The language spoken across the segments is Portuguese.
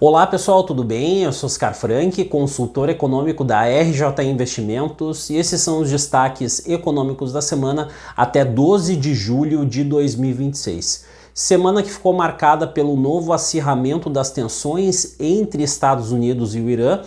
Olá pessoal, tudo bem? Eu sou Oscar Frank, consultor econômico da RJ Investimentos, e esses são os destaques econômicos da semana até 12 de julho de 2026. Semana que ficou marcada pelo novo acirramento das tensões entre Estados Unidos e o Irã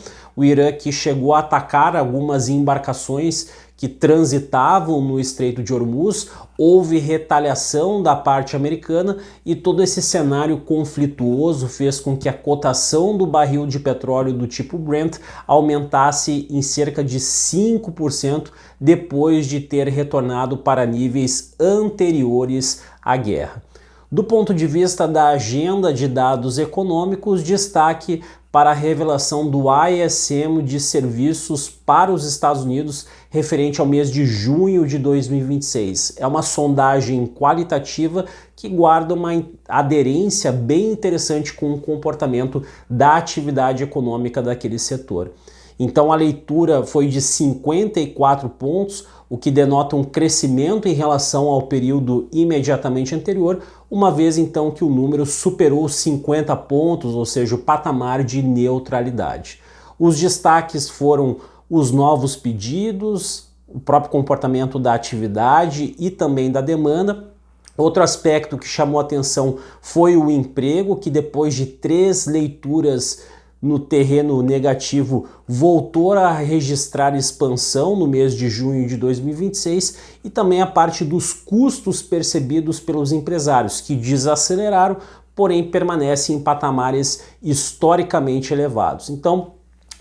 que chegou a atacar algumas embarcações que transitavam no Estreito de Hormuz. Houve retaliação da parte americana e todo esse cenário conflituoso fez com que a cotação do barril de petróleo do tipo Brent aumentasse em cerca de 5% depois de ter retornado para níveis anteriores à guerra. Do ponto de vista da agenda de dados econômicos, destaque para a revelação do ISM de serviços para os Estados Unidos referente ao mês de junho de 2026. É uma sondagem qualitativa que guarda uma aderência bem interessante com o comportamento da atividade econômica daquele setor. Então a leitura foi de 54 pontos, o que denota um crescimento em relação ao período imediatamente anterior, uma vez então que o número superou 50 pontos, ou seja, o patamar de neutralidade. Os destaques foram os novos pedidos, o próprio comportamento da atividade e também da demanda. Outro aspecto que chamou atenção foi o emprego, que depois de 3 leituras no terreno negativo, voltou a registrar expansão no mês de junho de 2026, e também a parte dos custos percebidos pelos empresários, que desaceleraram, porém permanecem em patamares historicamente elevados. Então,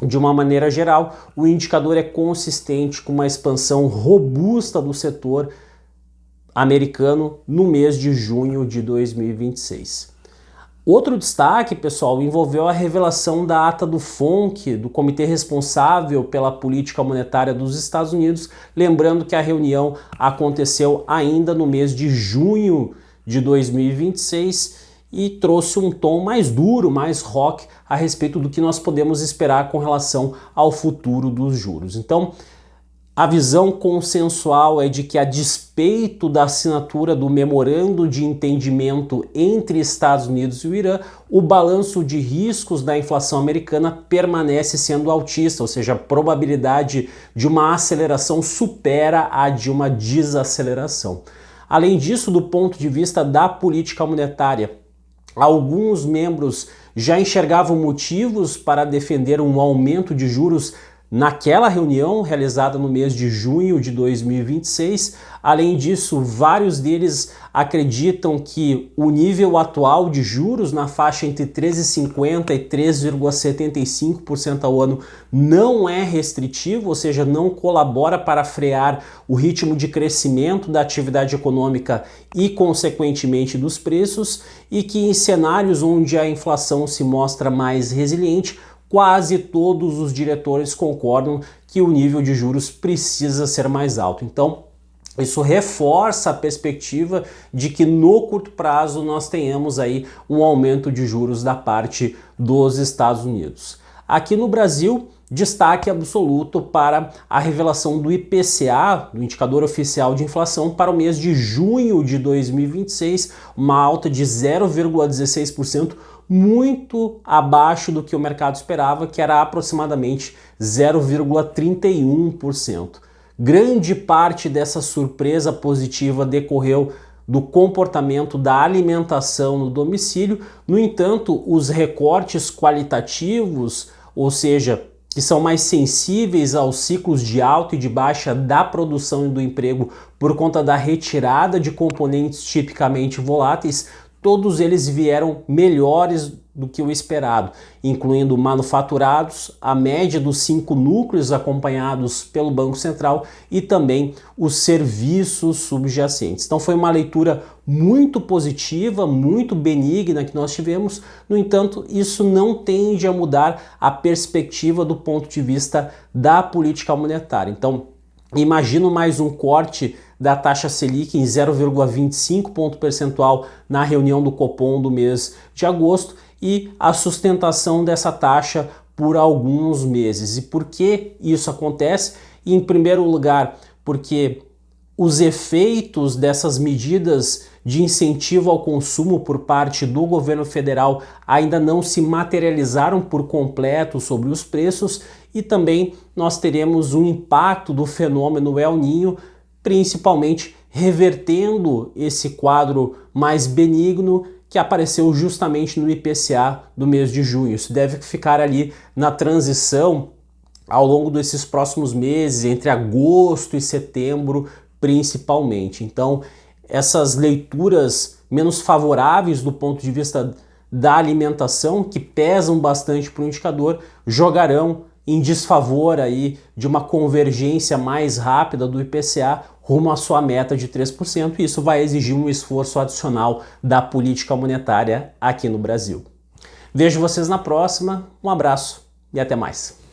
de uma maneira geral, o indicador é consistente com uma expansão robusta do setor americano no mês de junho de 2026. Outro destaque, pessoal, envolveu a revelação da ata do FONC, do Comitê Responsável pela Política Monetária dos Estados Unidos, lembrando que a reunião aconteceu ainda no mês de junho de 2026 e trouxe um tom mais duro, mais rock, a respeito do que nós podemos esperar com relação ao futuro dos juros. Então, a visão consensual é de que, a despeito da assinatura do memorando de entendimento entre Estados Unidos e o Irã, o balanço de riscos da inflação americana permanece sendo altista, ou seja, a probabilidade de uma aceleração supera a de uma desaceleração. Além disso, do ponto de vista da política monetária, alguns membros já enxergavam motivos para defender um aumento de juros naquela reunião realizada no mês de junho de 2026. Além disso, vários deles acreditam que o nível atual de juros na faixa entre 13,50% e 3,75% ao ano não é restritivo, ou seja, não colabora para frear o ritmo de crescimento da atividade econômica e, consequentemente, dos preços, e que em cenários onde a inflação se mostra mais resiliente, quase todos os diretores concordam que o nível de juros precisa ser mais alto. Então, isso reforça a perspectiva de que no curto prazo nós tenhamos aí um aumento de juros da parte dos Estados Unidos. Aqui no Brasil, destaque absoluto para a revelação do IPCA, do Indicador Oficial de Inflação, para o mês de junho de 2026, uma alta de 0,16%, muito abaixo do que o mercado esperava, que era aproximadamente 0,31%. Grande parte dessa surpresa positiva decorreu do comportamento da alimentação no domicílio. No entanto, os recortes qualitativos, ou seja, que são mais sensíveis aos ciclos de alta e de baixa da produção e do emprego por conta da retirada de componentes tipicamente voláteis, todos eles vieram melhores do que o esperado, incluindo manufaturados, a média dos 5 núcleos acompanhados pelo Banco Central e também os serviços subjacentes. Então foi uma leitura muito positiva, muito benigna que nós tivemos. No entanto, isso não tende a mudar a perspectiva do ponto de vista da política monetária. Então, imagino mais um corte da taxa Selic em 0,25 ponto percentual na reunião do Copom do mês de agosto e a sustentação dessa taxa por alguns meses. E por que isso acontece? Em primeiro lugar, porque os efeitos dessas medidas de incentivo ao consumo por parte do governo federal ainda não se materializaram por completo sobre os preços, e também nós teremos um impacto do fenômeno El Niño, principalmente revertendo esse quadro mais benigno que apareceu justamente no IPCA do mês de junho. Isso deve ficar ali na transição ao longo desses próximos meses, entre agosto e setembro, principalmente. Então, essas leituras menos favoráveis do ponto de vista da alimentação, que pesam bastante para o indicador, jogarão em desfavor aí de uma convergência mais rápida do IPCA rumo à sua meta de 3%, e isso vai exigir um esforço adicional da política monetária aqui no Brasil. Vejo vocês na próxima, um abraço e até mais.